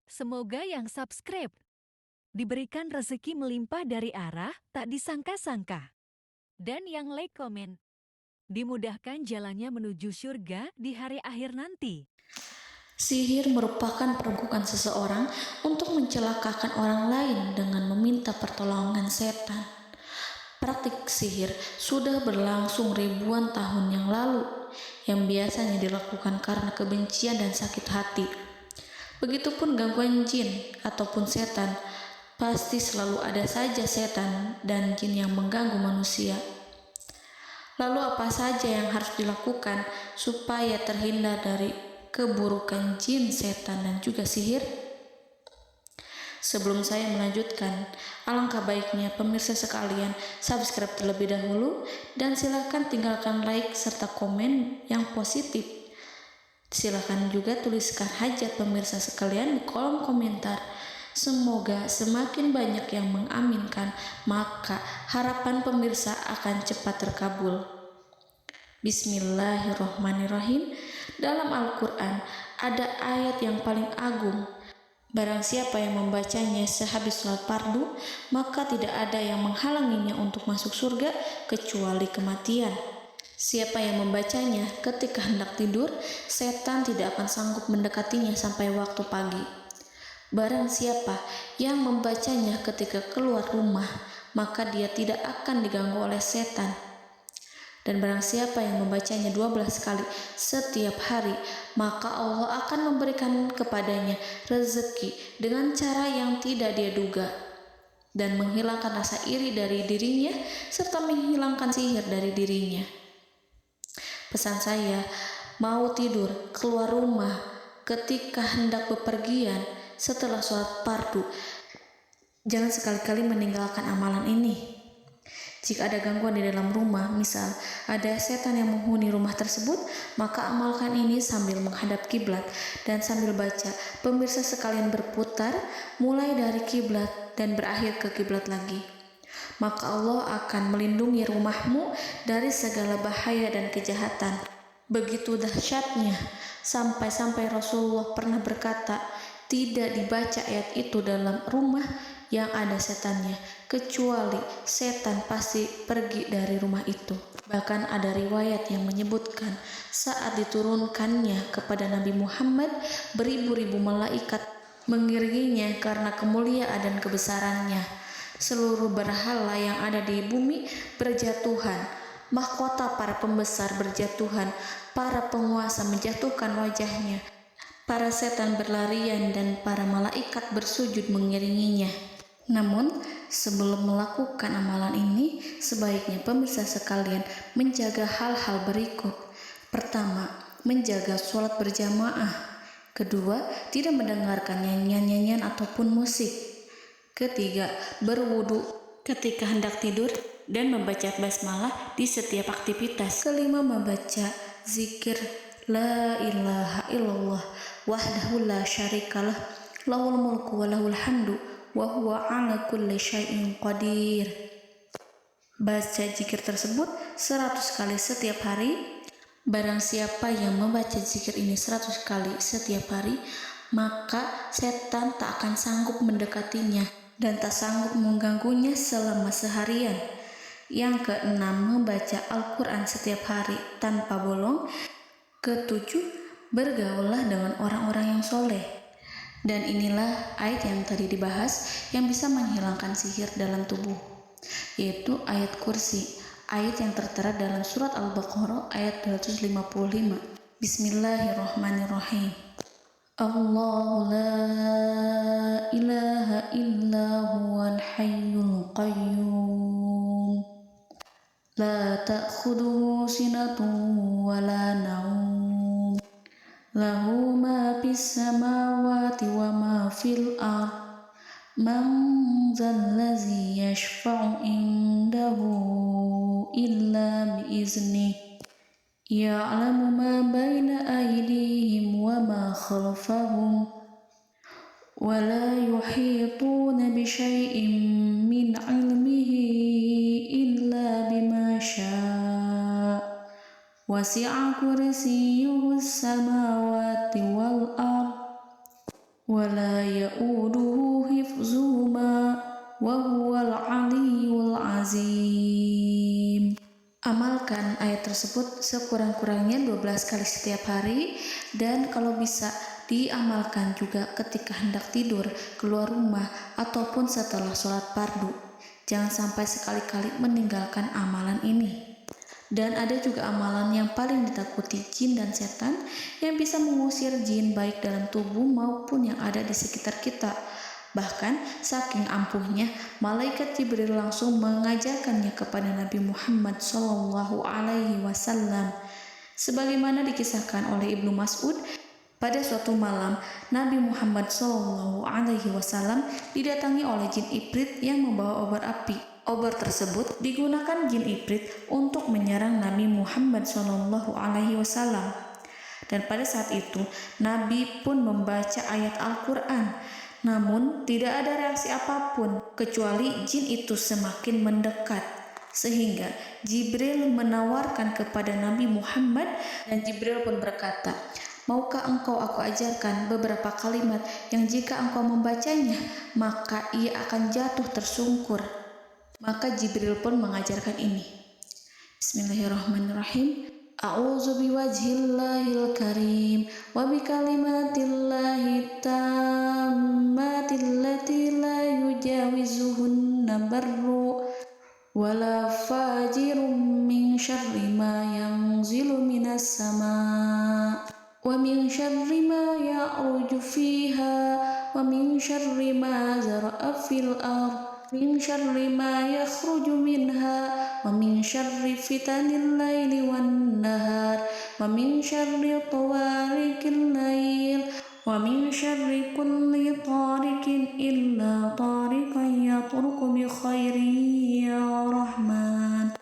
Semoga yang subscribe diberikan rezeki melimpah dari arah tak disangka-sangka. Dan yang like komen, dimudahkan jalannya menuju surga di hari akhir nanti. Sihir merupakan perbuatan seseorang untuk mencelakakan orang lain dengan meminta pertolongan setan. Praktik sihir sudah berlangsung ribuan tahun yang lalu, yang biasanya dilakukan karena kebencian dan sakit hati. Begitupun gangguan jin ataupun setan, pasti selalu ada saja setan dan jin yang mengganggu manusia. Lalu apa saja yang harus dilakukan supaya terhindar dari keburukan jin, setan, dan juga sihir? Sebelum saya melanjutkan, alangkah baiknya pemirsa sekalian subscribe terlebih dahulu dan silakan tinggalkan like serta komen yang positif. Silakan juga tuliskan hajat pemirsa sekalian di kolom komentar. Semoga semakin banyak yang mengaminkan, maka harapan pemirsa akan cepat terkabul. Bismillahirrohmanirrohim. Dalam Al-Quran ada ayat yang paling agung. Barang siapa yang membacanya sehabis sholat fardu, maka tidak ada yang menghalanginya untuk masuk surga kecuali kematian. Siapa yang membacanya ketika hendak tidur, setan tidak akan sanggup mendekatinya sampai waktu pagi. Barang siapa yang membacanya ketika keluar rumah, maka dia tidak akan diganggu oleh setan. Dan barang siapa yang membacanya 12 kali setiap hari, maka Allah akan memberikan kepadanya rezeki dengan cara yang tidak dia duga, dan menghilangkan rasa iri dari dirinya, serta menghilangkan sihir dari dirinya. Pesan saya, mau tidur, keluar rumah, ketika hendak bepergian, setelah sholat fardu, jangan sekali-kali meninggalkan amalan ini. Jika ada gangguan di dalam rumah, misal ada setan yang menghuni rumah tersebut, maka amalkan ini sambil menghadap kiblat dan sambil baca. Pemirsa sekalian berputar mulai dari kiblat dan berakhir ke kiblat lagi. Maka Allah akan melindungi rumahmu dari segala bahaya dan kejahatan. Begitu dahsyatnya, sampai-sampai Rasulullah pernah berkata, tidak dibaca ayat itu dalam rumah yang ada setannya, kecuali setan pasti pergi dari rumah itu. Bahkan ada riwayat yang menyebutkan saat diturunkannya kepada Nabi Muhammad, beribu-ribu malaikat mengiringinya karena kemuliaan dan kebesarannya. Seluruh berhala yang ada di bumi berjatuhan, mahkota para pembesar berjatuhan, para penguasa menjatuhkan wajahnya, para setan berlarian, dan para malaikat bersujud mengiringinya. Namun, sebelum melakukan amalan ini, sebaiknya pemirsa sekalian menjaga hal-hal berikut. Pertama, menjaga sholat berjamaah. Kedua, tidak mendengarkan nyanyian-nyanyian ataupun musik. Ketiga, berwudu ketika hendak tidur dan membaca basmalah di setiap aktivitas. Kelima, membaca zikir la ilaha illallah wahdahu la syarikalah lahul mulku wa lahul hamdu wa huwa ala kulli syai'in qadir. Baca zikir tersebut 100 kali setiap hari. Barang siapa yang membaca zikir ini 100 kali setiap hari, maka setan tak akan sanggup mendekatinya dan tak sanggup mengganggunya selama seharian. Yang keenam, membaca Al-Quran setiap hari tanpa bolong. Ketujuh, bergaullah dengan orang-orang yang soleh. Dan inilah ayat yang tadi dibahas yang bisa menghilangkan sihir dalam tubuh, yaitu ayat kursi, ayat yang tertera dalam surat Al-Baqarah ayat 255. Bismillahirrahmanirrahim. Allahu la ilaha illa huwal hayyul qayyum la ta'khudhuhu sinatun wa la naum lahu ma fis samawati wa ma fil ard man zallazi yashfa'u indahu illa biiznih ya'lamu ma baina aydihim wa ma khalfahum wa la yuhituna bi syai'in min 'ilmihi illa bima syaa' wasi'a kursiyyuhu as-samawati wal ard ولا يؤوده حفظهما وهو العلي العظيم. Amalkan ayat tersebut sekurang-kurangnya 12 kali setiap hari, dan kalau bisa diamalkan juga ketika hendak tidur, keluar rumah, ataupun setelah sholat fardu. Jangan sampai sekali-kali meninggalkan amalan ini. Dan ada juga amalan yang paling ditakuti jin dan setan, yang bisa mengusir jin baik dalam tubuh maupun yang ada di sekitar kita. Bahkan saking ampuhnya, malaikat Jibril langsung mengajarkannya kepada Nabi Muhammad SAW. Sebagaimana dikisahkan oleh Ibnu Mas'ud, pada suatu malam Nabi Muhammad SAW didatangi oleh jin Ifrit yang membawa obor api. Obor tersebut digunakan jin Ifrit untuk menyerang Nabi Muhammad SAW. Dan pada saat itu Nabi pun membaca ayat Al-Quran. Namun tidak ada reaksi apapun kecuali jin itu semakin mendekat, sehingga Jibril menawarkan kepada Nabi Muhammad, dan Jibril pun berkata, "Maukah engkau aku ajarkan beberapa kalimat yang jika engkau membacanya maka ia akan jatuh tersungkur?" Maka Jibril pun mengajarkan ini. Bismillahirrahmanirrahim. A'udzu biwajhillahil karim wa bikalimatillahi tammati allati la yujawizuhunna barru wala fajirun min syarri ma yanzilu minas sama wa min syarri ma ya'ruju fiha wa min syarri ma zara'a fil ardh min syarri ma yakhruju minha wa min syarri fitanil laili wan nahar wa min syarri tawarikil lail wa min syarri kulli tarikin illa tarikan yatruku bi khairi ya Rahman.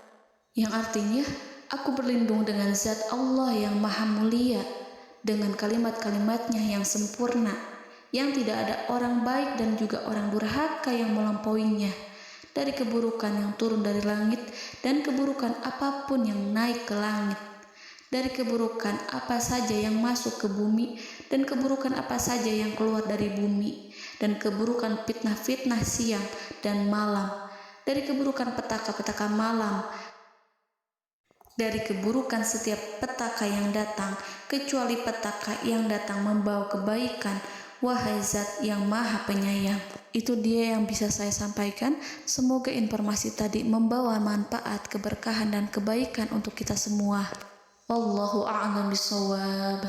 Yang artinya, aku berlindung dengan zat Allah yang maha mulia, dengan kalimat-kalimatnya yang sempurna, yang tidak ada orang baik dan juga orang durhaka yang melampauinya, dari keburukan yang turun dari langit dan keburukan apapun yang naik ke langit, dari keburukan apa saja yang masuk ke bumi dan keburukan apa saja yang keluar dari bumi, dan keburukan fitnah-fitnah siang dan malam, dari keburukan petaka-petaka malam, dari keburukan setiap petaka yang datang, kecuali petaka yang datang membawa kebaikan. Wahai Zat yang Maha Penyayang. Itu dia yang bisa saya sampaikan. Semoga informasi tadi membawa manfaat, keberkahan, dan kebaikan untuk kita semua. Wallahu a'lam bishawab.